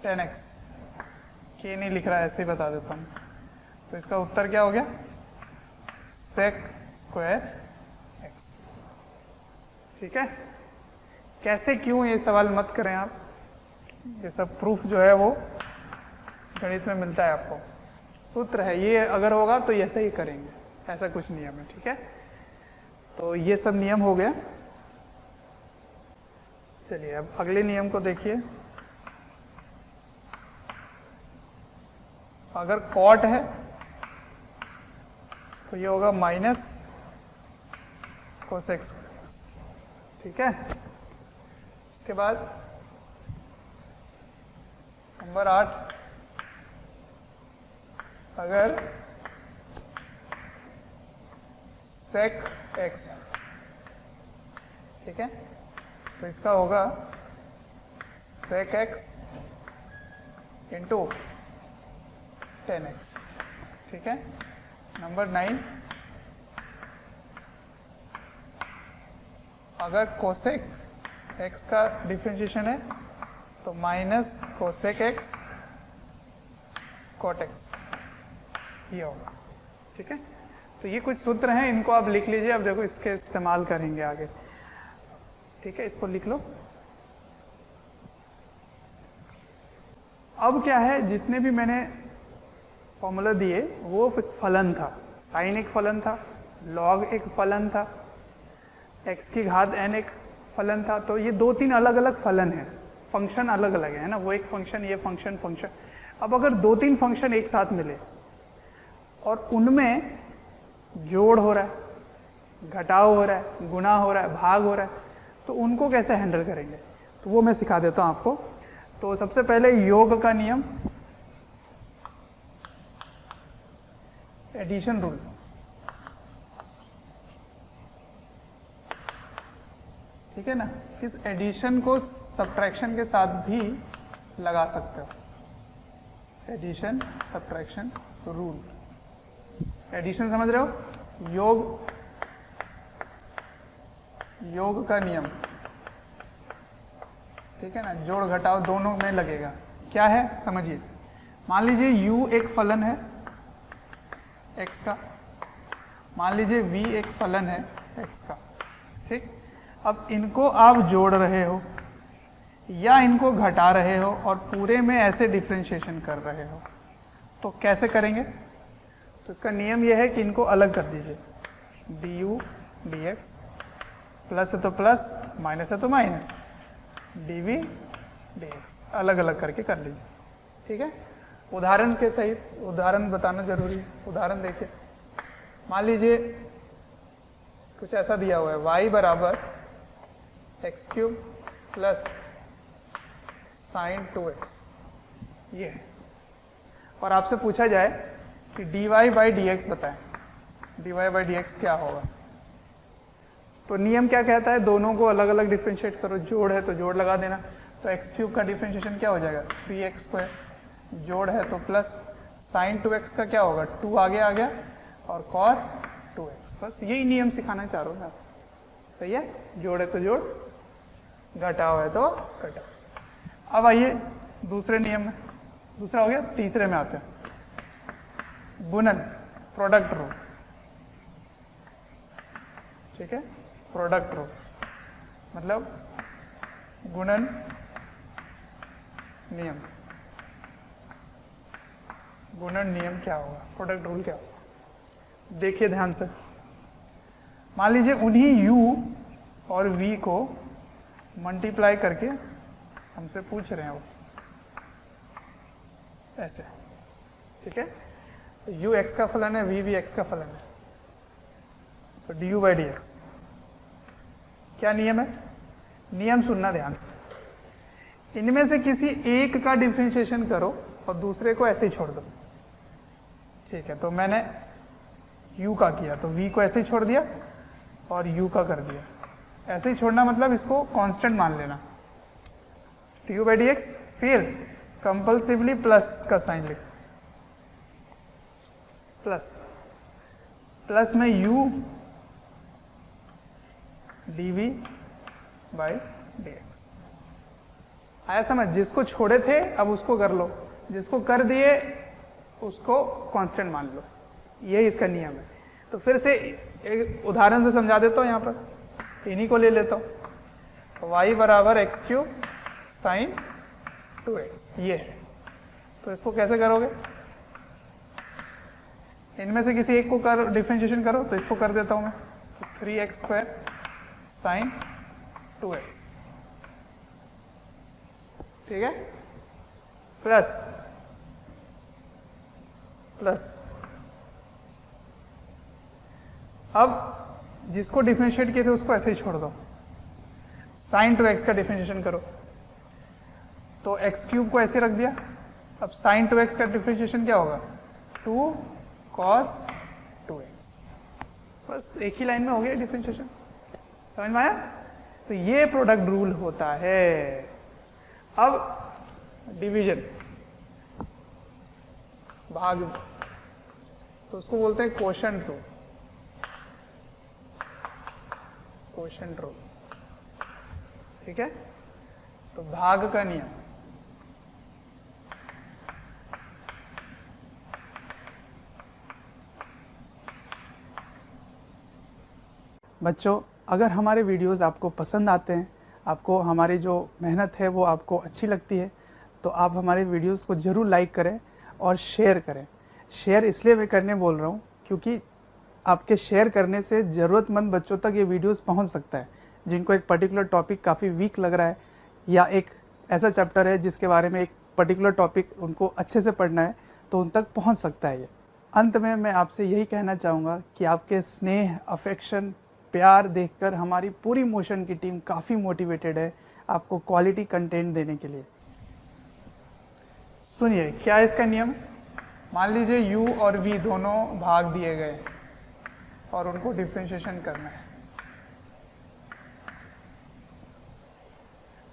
10x, k नहीं लिख रहा है, ऐसे ही बता देता हूँ। तो इसका उत्तर क्या हो गया sec स्क्वायर x, ठीक है। कैसे क्यों ये सवाल मत करें आप, ये सब प्रूफ जो है वो गणित में मिलता है आपको, सूत्र है ये। अगर होगा तो ऐसे ही करेंगे, ऐसा कुछ नियम है, ठीक है। तो ये सब नियम हो गया। चलिए अब अगले नियम को देखिए। अगर कॉट है तो ये होगा माइनस कोसेक स्क्वायर, ठीक है। उसके बाद नंबर 8, अगर sec x है, ठीक है, तो इसका होगा sec x इंटू 10x, ठीक है। नंबर 9, अगर कोसेक x का डिफरेंशिएशन है तो minus cosec x cot x, ये होगा, ठीक है। तो ये कुछ सूत्र हैं, इनको आप लिख लीजिए। अब देखो इसके इस्तेमाल करेंगे आगे, ठीक है, इसको लिख लो। अब क्या है, जितने भी मैंने फॉर्मूला दिए वो एक फलन था, साइन एक फलन था, लॉग एक फलन था, x की घात n एक फलन था। तो ये 2-3 अलग अलग फलन है, फंक्शन अलग अलग है ना, वो एक फंक्शन, ये फंक्शन, फंक्शन। अब अगर 2-3 फंक्शन एक साथ मिले और उनमें जोड़ हो रहा है, घटाव हो रहा है, गुणा हो रहा है, भाग हो रहा है, तो उनको कैसे हैंडल करेंगे, तो वो मैं सिखा देता हूं आपको। तो सबसे पहले योग का नियम, एडिशन रूल, ठीक है ना। इस एडिशन को सब्ट्रैक्शन के साथ भी लगा सकते हो, एडिशन सब्ट्रैक्शन रूल। एडिशन समझ रहे हो, योग, योग का नियम, ठीक है ना, जोड़ घटाव दोनों में लगेगा। क्या है समझिए, मान लीजिए u एक फलन है x का, मान लीजिए v एक फलन है x का, ठीक। अब इनको आप जोड़ रहे हो या इनको घटा रहे हो और पूरे में ऐसे डिफ्रेंशिएशन कर रहे हो, तो कैसे करेंगे? तो इसका नियम यह है कि इनको अलग कर दीजिए, du dx, प्लस है तो प्लस, माइनस है तो माइनस, dv dx, अलग अलग करके कर लीजिए, ठीक है। उदाहरण के सहित, उदाहरण बताना जरूरी है। उदाहरण देखिए, मान लीजिए कुछ ऐसा दिया हुआ है, y बराबर x cube plus sign 2x, ये है, और आपसे पूछा जाए कि dy बाई dx बताएं, dy बाई dx क्या होगा? तो नियम क्या कहता है, दोनों को अलग अलग डिफ्रेंशिएट करो, जोड़ है तो जोड़ लगा देना, तो एक्स क्यूब का डिफ्रेंशिएशन क्या हो जाएगा 3x स्क्वायर, जोड़ है तो प्लस साइन 2x का क्या होगा 2 आगे आ गया और कॉस 2x, बस यही नियम सिखाना चाह रहा हूँ मैं आपको, सही है। जोड़ है तो जोड़, घटाव है तो घटाव। अब आइए दूसरे नियम में, दूसरा हो गया, तीसरे में आते हैं, गुणन, प्रोडक्ट रूल, ठीक है। प्रोडक्ट रूल मतलब गुणन नियम, गुणन नियम क्या होगा, प्रोडक्ट रूल क्या होगा? देखिए ध्यान से, मान लीजिए उन्हीं u और v को मल्टीप्लाई करके हमसे पूछ रहे हैं वो, ऐसे, ठीक है। u x का फलन है, v भी x का फलन है, तो du बाई dx क्या नियम है? नियम सुनना ध्यान से, इनमें से किसी एक का डिफरेंशिएशन करो और दूसरे को ऐसे ही छोड़ दो, ठीक है। तो मैंने u का किया तो v को ऐसे ही छोड़ दिया और u का कर दिया, ऐसे ही छोड़ना मतलब इसको कांस्टेंट मान लेना, du बाई dx, फिर कंपल्सिवली प्लस का साइन लिख, प्लस, प्लस में u dv बाई dx, आया समझ? जिसको छोड़े थे अब उसको कर लो, जिसको कर दिए उसको कांस्टेंट मान लो, यही इसका नियम है। तो फिर से एक उदाहरण से समझा देता हूँ, यहाँ पर इन्हीं को ले लेता हूँ, y बराबर एक्स क्यूब साइन 2x, ये है। तो इसको कैसे करोगे? इनमें से किसी एक को कर डिफरेंशिएशन करो, तो इसको कर देता हूँ मैं, तो 3x स्क्वायर साइन 2x, ठीक है, प्लस प्लस, अब जिसको डिफरेंशिएट किए थे उसको ऐसे ही छोड़ दो, साइन 2x का डिफरेंशिएशन करो, तो एक्स क्यूब को ऐसे रख दिया, अब साइन 2x का डिफरेंशिएशन क्या होगा 2 कॉस 2x, बस एक ही लाइन में हो गया डिफरेंशिएशन, समझ में आया? तो ये प्रोडक्ट रूल होता है। अब डिवीजन, भाग, तो उसको बोलते हैं कोशेंट रूल, कोशेंट रूल, ठीक है। तो भाग का नियम, बच्चों अगर हमारे वीडियोस आपको पसंद आते हैं, आपको हमारी जो मेहनत है वो आपको अच्छी लगती है, तो आप हमारे वीडियोस को ज़रूर लाइक करें और शेयर करें। शेयर इसलिए मैं करने बोल रहा हूँ क्योंकि आपके शेयर करने से ज़रूरतमंद बच्चों तक ये वीडियोस पहुँच सकता है, जिनको एक पर्टिकुलर टॉपिक काफ़ी वीक लग रहा है या एक ऐसा चैप्टर है जिसके बारे में एक पर्टिकुलर टॉपिक उनको अच्छे से पढ़ना है, तो उन तक पहुँच सकता है ये। अंत में मैं आपसे यही कहना चाहूँगा कि आपके स्नेह, अफेक्शन, प्यार देखकर हमारी पूरी मोशन की टीम काफ़ी मोटिवेटेड है आपको क्वालिटी कंटेंट देने के लिए। सुनिए क्या इसका नियम, मान लीजिए u और v दोनों भाग दिए गए और उनको डिफरेंशिएशन करना है,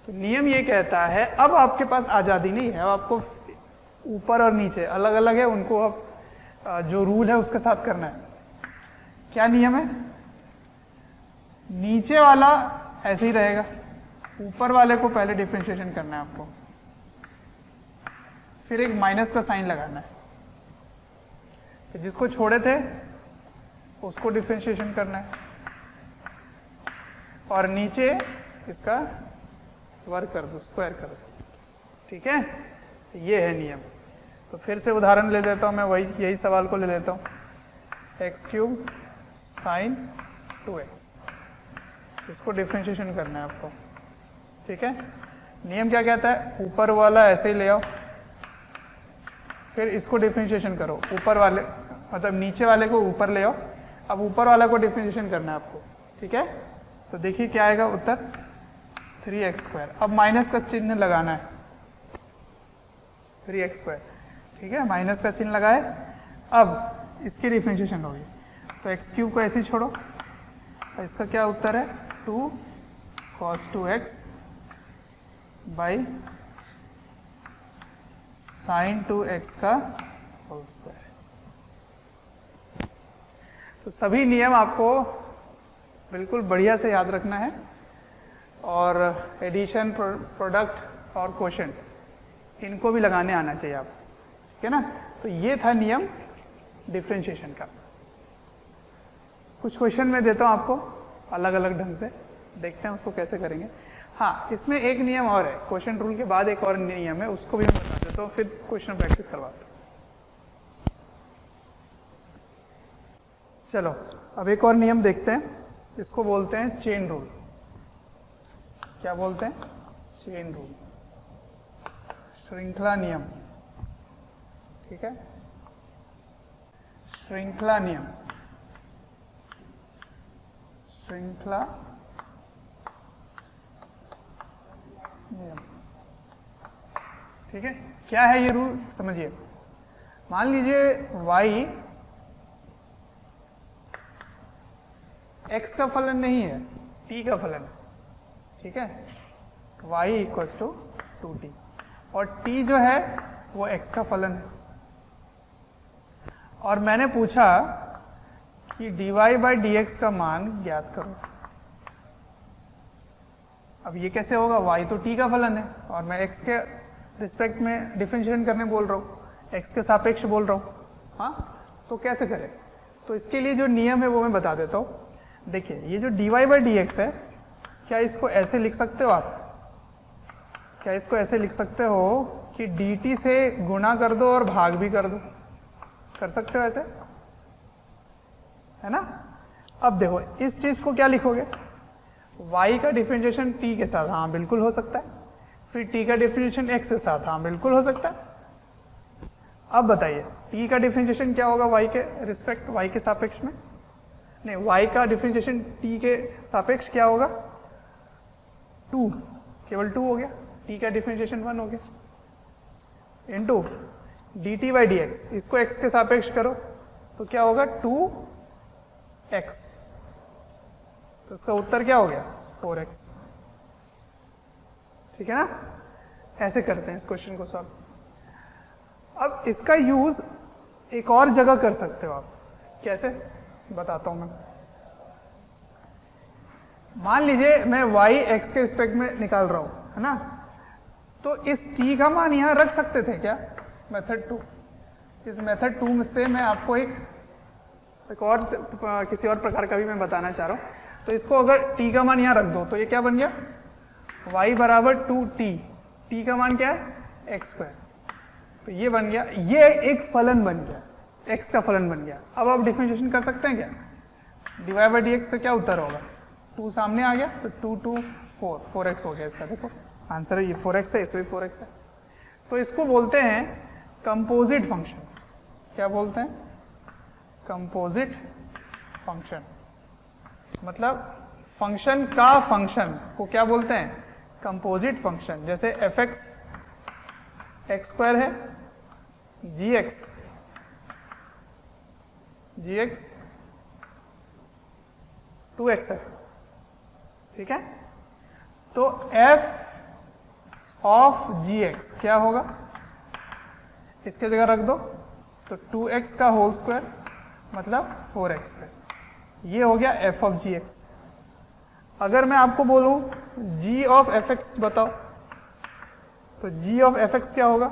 तो नियम ये कहता है अब आपके पास आज़ादी नहीं है, अब आपको ऊपर और नीचे अलग अलग है, उनको अब जो रूल है उसके साथ करना है। क्या नियम है? नीचे वाला ऐसे ही रहेगा, ऊपर वाले को पहले डिफरेंशिएशन करना है आपको, फिर एक माइनस का साइन लगाना है, फिर जिसको छोड़े थे उसको डिफरेंशिएशन करना है, और नीचे इसका वर्ग कर दो, स्क्वायर कर दो। ठीक है, ये है नियम। तो फिर से उदाहरण ले लेता हूँ मैं, वही यही सवाल को ले लेता हूँ। x³ sin 2x, इसको डिफरेंशिएशन करना है आपको। ठीक है, नियम क्या कहता है, ऊपर वाला ऐसे ही ले आओ, फिर इसको डिफरेंशिएशन करो, ऊपर वाले मतलब नीचे वाले को ऊपर ले आओ, अब ऊपर वाला को डिफरेंशिएशन करना है आपको। ठीक है, तो देखिए क्या आएगा उत्तर, 3x²। अब माइनस का चिन्ह लगाना है, 3x²। ठीक है, माइनस का चिन्ह लगाए, अब इसकी डिफरेंशिएशन होगी, तो x³ को ऐसे ही छोड़ो, और इसका क्या उत्तर है, 2 cos 2x by sin 2x का होल स्क्वायर। तो सभी नियम आपको बिल्कुल बढ़िया से याद रखना है, और एडिशन, प्रोडक्ट और क्वोशंट इनको भी लगाने आना चाहिए आपको। ठीक है ना, तो ये था नियम डिफरेंशिएशन का। कुछ क्वेश्चन मैं देता हूँ आपको अलग अलग ढंग से, देखते हैं उसको कैसे करेंगे। हाँ, इसमें एक नियम और है, क्वेश्चन रूल के बाद एक और नियम है, उसको भी मैं बता देता हूँ, फिर क्वेश्चन प्रैक्टिस करवाता हूँ। चलो अब एक और नियम देखते हैं, इसको बोलते हैं चेन रूल। क्या बोलते हैं, चेन रूल, श्रृंखला नियम। ठीक है, श्रृंखला नियम, श्रृंखला नियम। ठीक है, क्या है ये रूल, समझिए। मान लीजिए y x का फलन नहीं है, t का फलन है। ठीक है, y इक्वल्स टू 2t, और t जो है वो x का फलन है, और मैंने पूछा कि dy बाई dx का मान ज्ञात करो। अब ये कैसे होगा, y तो t का फलन है, और मैं x के रिस्पेक्ट में डिफरेंशिएशन करने बोल रहा हूँ, x के सापेक्ष बोल रहा हूँ। हाँ, तो कैसे करें, तो इसके लिए जो नियम है वो मैं बता देता हूँ। देखिए, ये जो dy बाई dx है, क्या इसको ऐसे लिख सकते हो आप, क्या इसको ऐसे लिख सकते हो कि dt से गुणा कर दो और भाग भी कर दो, कर सकते हो ऐसे, है ना। अब देखो इस चीज को क्या लिखोगे, y का डिफरेंशिएशन t के साथ, हाँ बिल्कुल हो सकता है, फिर t का डिफरेंशिएशन x के साथ, हाँ बिल्कुल हो सकता है। अब बताइए t का डिफरेंशिएशन क्या होगा y के रिस्पेक्ट, y के सापेक्ष में, नहीं y का डिफरेंशिएशन t के सापेक्ष क्या होगा, 2, केवल 2 हो गया, t का डिफरेंशिएशन 1 हो गया, इनटू dt बाई dx, इसको x के सापेक्ष करो तो क्या होगा, 2x, तो इसका उत्तर क्या हो गया, 4x। ठीक है ना, ऐसे करते हैं इस क्वेश्चन को सॉल्व। अब इसका यूज एक और जगह कर सकते हो आप, कैसे बताता हूं मैं। मान लीजिए मैं y x के रिस्पेक्ट में निकाल रहा हूं, है ना, तो इस t का मान यहां रख सकते थे क्या, मेथड 2। इस मेथड 2 में से मैं आपको एक और किसी और प्रकार का भी मैं बताना चाह रहा हूं। तो इसको अगर t का मान यहां रख दो तो ये क्या बन गया, y बराबर 2t, t का मान क्या है, x², तो ये बन गया, ये एक फलन बन गया, x का फलन बन गया। अब आप डिफरेंशिएशन कर सकते हैं क्या, dy बाई dx का क्या उत्तर होगा, 2 सामने आ गया तो 2 2 4x हो गया इसका, देखो आंसर है ये 4x है, इसमें भी 4x है। तो इसको बोलते हैं कंपोजिट फंक्शन। क्या बोलते हैं, कंपोजिट फंक्शन, मतलब फंक्शन का फंक्शन को क्या बोलते हैं, कंपोजिट फंक्शन। जैसे fx x² है, gx 2x है। ठीक है, तो f ऑफ gx क्या होगा, इसके जगह रख दो तो 2x का होल स्क्वायर मतलब 4x², ये हो गया f ऑफ gx। अगर मैं आपको बोलूं g ऑफ एफ एक्स बताओ, तो g ऑफ एफ एक्स क्या होगा?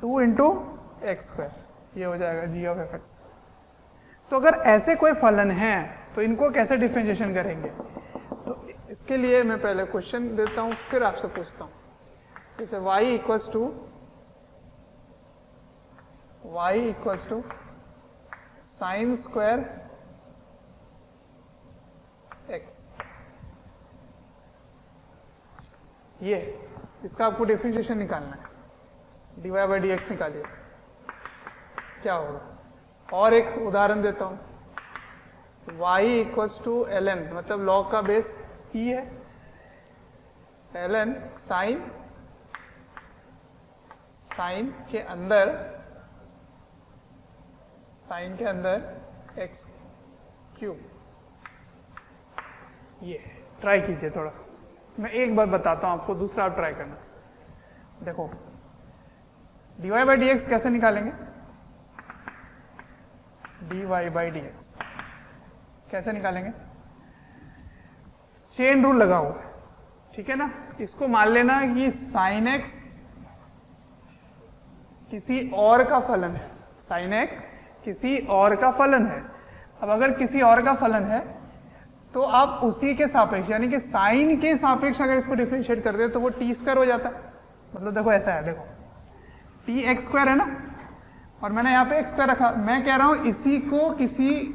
2 इंटू एक्स स्क्वायर, ये हो जाएगा g ऑफ एफ एक्स। तो अगर ऐसे कोई फलन है तो इनको कैसे डिफरेंशिएशन करेंगे? तो इसके लिए मैं पहले क्वेश्चन देता हूं, फिर आपसे पूछता हूं। जैसे y equals to sine square X, ये इसका आपको डिफरेंशिएशन निकालना है, dy बाई डी एक्स निकालिए क्या होगा। और एक उदाहरण देता हूं, y इक्वल्स टू ln, मतलब लॉग का बेस e है, ln साइन के अंदर एक्स क्यूब। ये ट्राई कीजिए थोड़ा, मैं एक बार बताता हूं आपको, दूसरा आप ट्राई करना। देखो dy बाई डी एक्स कैसे निकालेंगे? dy बाई डी एक्स कैसे निकालेंगे? चेन रूल लगा हुआ है, ठीक है ना। इसको मान लेना कि साइन एक्स किसी और का फलन है, साइन एक्स किसी और का फलन है। अब अगर किसी और का फलन है तो आप उसी के सापेक्ष, यानी कि साइन के सापेक्ष अगर इसको डिफरेंशिएट कर दे तो वो टी स्क्वायर हो जाता है। मतलब देखो ऐसा है, देखो टी एक्स स्क्वायर है ना, और मैंने यहाँ पे एक्स स्क्वायर रखा। मैं कह रहा हूं इसी को किसी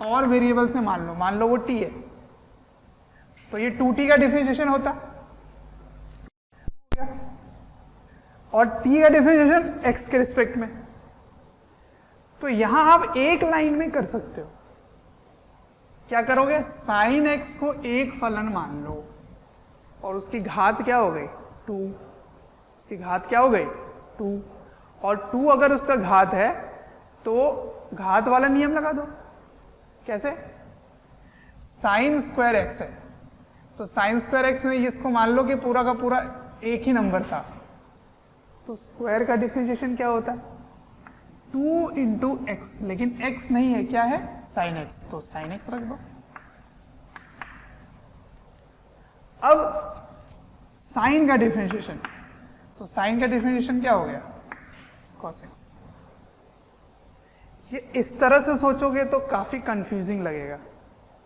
और वेरिएबल से मान लो वो टी है, तो ये 2t का डिफरेंशिएशन होता, और t का डिफरेंशिएशन x के रिस्पेक्ट में। तो यहां आप एक लाइन में कर सकते हो। क्या करोगे? साइन x को एक फलन मान लो और उसकी घात क्या हो गई? 2। उसकी घात क्या हो गई? 2। और 2 अगर उसका घात है तो घात वाला नियम लगा दो। कैसे? साइन स्क्वायर एक्स है, तो साइन स्क्वायर एक्स में इसको मान लो कि पूरा का पूरा एक ही नंबर था, तो स्क्वायर का डिफरेंशिएशन क्या होता है? 2 इंटू एक्स, लेकिन x नहीं है, क्या है? साइन एक्स, तो साइन एक्स रख दो। अब साइन का डिफरेंशिएशन, तो साइन का डिफरेंशिएशन क्या हो गया? cos x। ये इस तरह से सोचोगे तो काफी कंफ्यूजिंग लगेगा,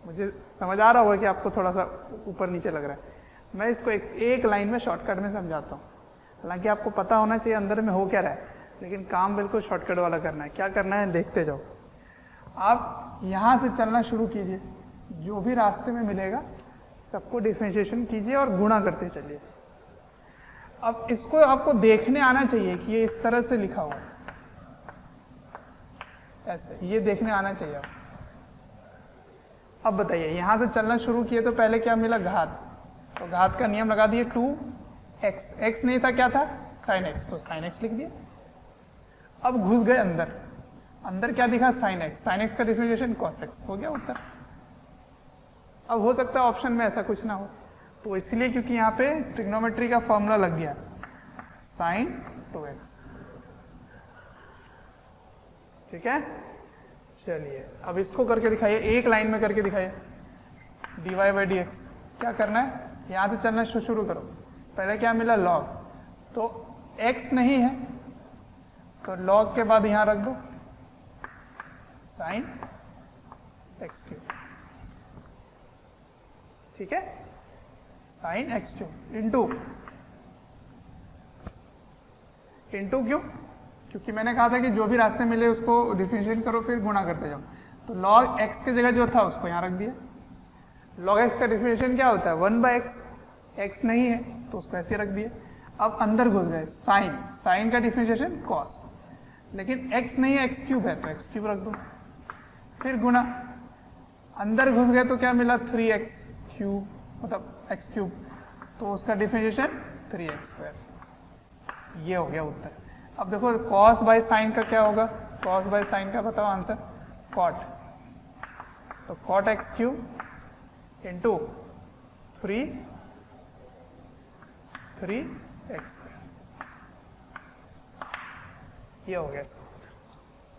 मुझे समझ आ रहा होगा कि आपको थोड़ा सा ऊपर नीचे लग रहा है। मैं इसको एक लाइन में शॉर्टकट में समझाता हूँ। हालांकि आपको पता होना चाहिए अंदर में हो क्या रहा है, लेकिन काम बिल्कुल शॉर्टकट वाला करना है। क्या करना है देखते जाओ। आप यहां से चलना शुरू कीजिए, जो भी रास्ते में मिलेगा सबको डिफरेंशिएशन कीजिए और गुणा करते चलिए। अब इसको आपको देखने आना चाहिए कि ये इस तरह से लिखा हुआ है, ऐसे ये देखने आना चाहिए आपको। अब बताइए, यहां से चलना शुरू किए तो पहले क्या मिला? घात। तो घात का नियम लगा दिए 2x, x नहीं था, क्या था? साइन x, तो साइन x लिख दिया। अब घुस गए अंदर, अंदर क्या दिखा? साइन x, साइन x का डिफरेंशिएशन cos x, हो गया उत्तर। अब हो सकता है ऑप्शन में ऐसा कुछ ना हो, तो इसलिए क्योंकि यहाँ पे ट्रिग्नोमेट्री का फॉर्मूला लग गया, साइन 2x। ठीक है, चलिए अब इसको करके दिखाइए, एक लाइन में करके दिखाइए। dy बाई डी एक्स क्या करना है? यहां से चलना शुरू करो। पहले क्या मिला? log, तो x नहीं है तो log के बाद यहां रख दो साइन एक्स क्यूब। ठीक है, साइन एक्स क्यूब इंटू क्यों? क्योंकि मैंने कहा था कि जो भी रास्ते मिले उसको डिफरेंशिएट करो फिर गुणा करते जाओ। तो log x की जगह जो था उसको यहां रख दिया। log x का डिफरेंशिएशन क्या होता है? 1/x, x नहीं है तो उसको ऐसे रख दिया। अब अंदर घुस गए, साइन, साइन का डिफरेंशिएशन cos, लेकिन x नहीं है, x क्यूब है तो x क्यूब रख दो, फिर गुणा। अंदर घुस गए तो क्या मिला? 3x क्यूब, मतलब x क्यूब, तो उसका डिफरेंशिएशन 3x स्क्वायर। ये हो गया उत्तर। अब देखो cos बाई साइन का क्या होगा? cos बाई साइन का बताओ आंसर? cot, तो cot x cube into 3x square. ये हो गया इसका।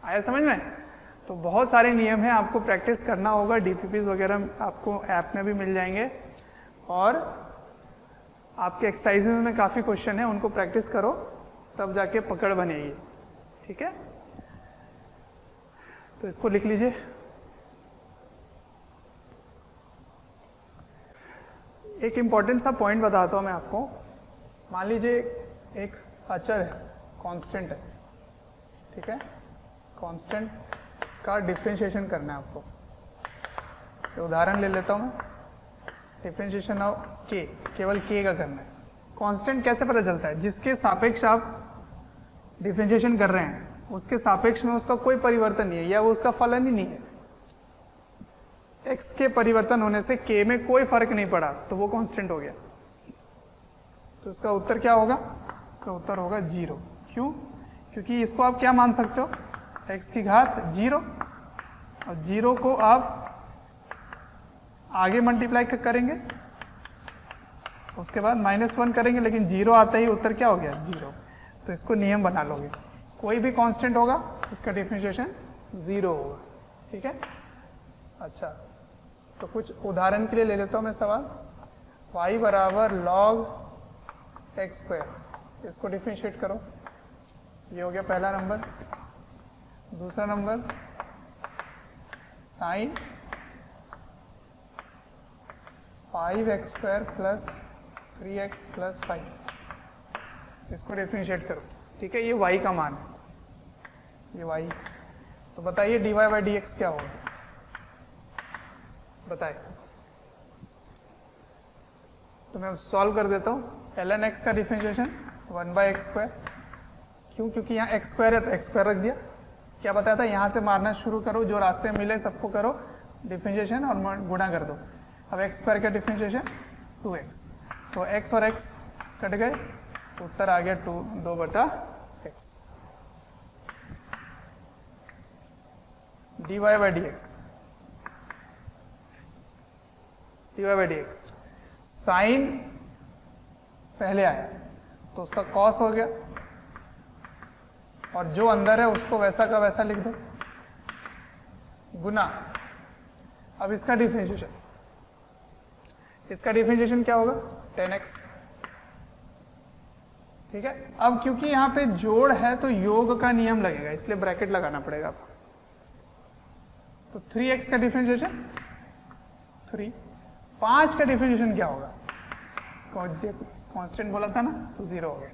आया समझ में? तो बहुत सारे नियम हैं, आपको प्रैक्टिस करना होगा। डीपीपीज वगैरह आपको ऐप में भी मिल जाएंगे और आपके एक्सरसाइजेज में काफ़ी क्वेश्चन है, उनको प्रैक्टिस करो तब जाके पकड़ बनेगी। ठीक है, तो इसको लिख लीजिए। एक इम्पॉर्टेंट सा पॉइंट बताता हूँ मैं आपको। मान लीजिए एक अचर है, कांस्टेंट है, ठीक है, कांस्टेंट का डिफरेंशिएशन करना है आपको। तो उदाहरण ले लेता हूँ मैं, डिफरेंशिएशन ऑफ के, केवल के का करना है। कांस्टेंट कैसे पता चलता है? जिसके सापेक्ष आप डिफरेंशिएशन कर रहे हैं उसके सापेक्ष में उसका कोई परिवर्तन नहीं है या वो उसका फलन ही नहीं है। x के परिवर्तन होने से k में कोई फर्क नहीं पड़ा तो वो कांस्टेंट हो गया। तो इसका उत्तर क्या होगा? इसका उत्तर होगा 0। क्यों? क्योंकि इसको आप क्या मान सकते हो? x की घात 0, और 0 को आप आगे मल्टीप्लाई करेंगे, उसके बाद -1 करेंगे, लेकिन 0 आता ही उत्तर क्या हो गया? 0। तो इसको नियम बना लोगे, कोई भी कांस्टेंट होगा उसका डिफरेंशिएशन 0 होगा। ठीक है, अच्छा, तो कुछ उदाहरण के लिए ले लेता हूँ मैं सवाल। y बराबर log x², इसको डिफरेंशिएट करो। ये हो गया पहला नंबर। दूसरा number sign 5x² plus 3x plus 5, इसको डिफरेंशिएट करो। ठीक है, ये y का मान है, ये y। तो बताइए dy बाई dx क्या होगा? बताए। तो मैं सॉल्व कर देता हूँ। ln x का डिफरेंशिएशन 1/x²। क्यों? क्योंकि यहाँ x² है तो x² रख दिया। क्या बताया था? यहाँ से मारना शुरू करो, जो रास्ते मिले सबको करो डिफरेंशिएशन और गुणा कर दो। अब x² का डिफरेंशिएशन 2x, तो x और x कट गए, तो उत्तर आ गया 2/x। dy by dx, sign पहले आया तो उसका कॉस हो गया, और जो अंदर है उसको वैसा का वैसा लिख दो, गुना। अब इसका डिफरेंशिएशन, इसका डिफरेंशिएशन क्या होगा? 10x। ठीक है, अब क्योंकि यहाँ पे जोड़ है तो योग का नियम लगेगा, इसलिए ब्रैकेट लगाना पड़ेगा आपको। तो 3x का डिफरेंशिएशन 3। 5 का डिफरेंशिएशन क्या होगा? कांस्टेंट बोला था ना, तो 0 हो गया।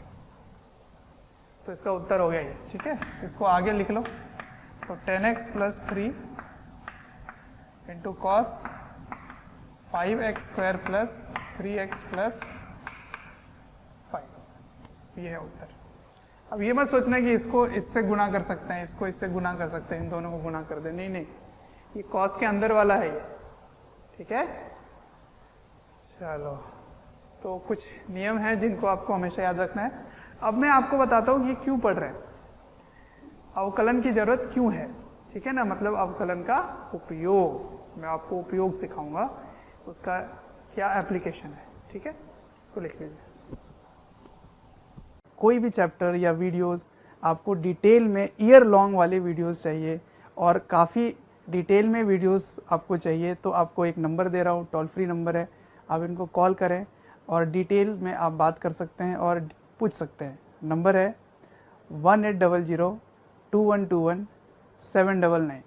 तो इसका उत्तर हो गया ये। ठीक है, इसको आगे लिख लो। तो 10x plus 3 into cos 5x² plus 3x plus 5, ये है उत्तर। अब ये मत सोचना कि इसको इससे गुणा कर सकते हैं, इसको इससे गुणा कर सकते हैं, इन दोनों को गुणा कर दे। नहीं नहीं, ये कॉस के अंदर वाला है ये। ठीक है, चलो, तो कुछ नियम हैं जिनको आपको हमेशा याद रखना है। अब मैं आपको बताता हूँ ये क्यों पढ़ रहे हैं, अवकलन की जरूरत क्यों है। ठीक है ना, मतलब अवकलन का उपयोग, मैं आपको उपयोग सिखाऊंगा, उसका क्या एप्लीकेशन है। ठीक है, इसको लिख लीजिए। कोई भी चैप्टर या वीडियोस आपको डिटेल में ईयर लॉन्ग वाले वीडियोस चाहिए और काफ़ी डिटेल में वीडियोस आपको चाहिए, तो आपको एक नंबर दे रहा हूँ, टोल फ्री नंबर है, आप इनको कॉल करें और डिटेल में आप बात कर सकते हैं और पूछ सकते हैं। नंबर है 1800 2121 799।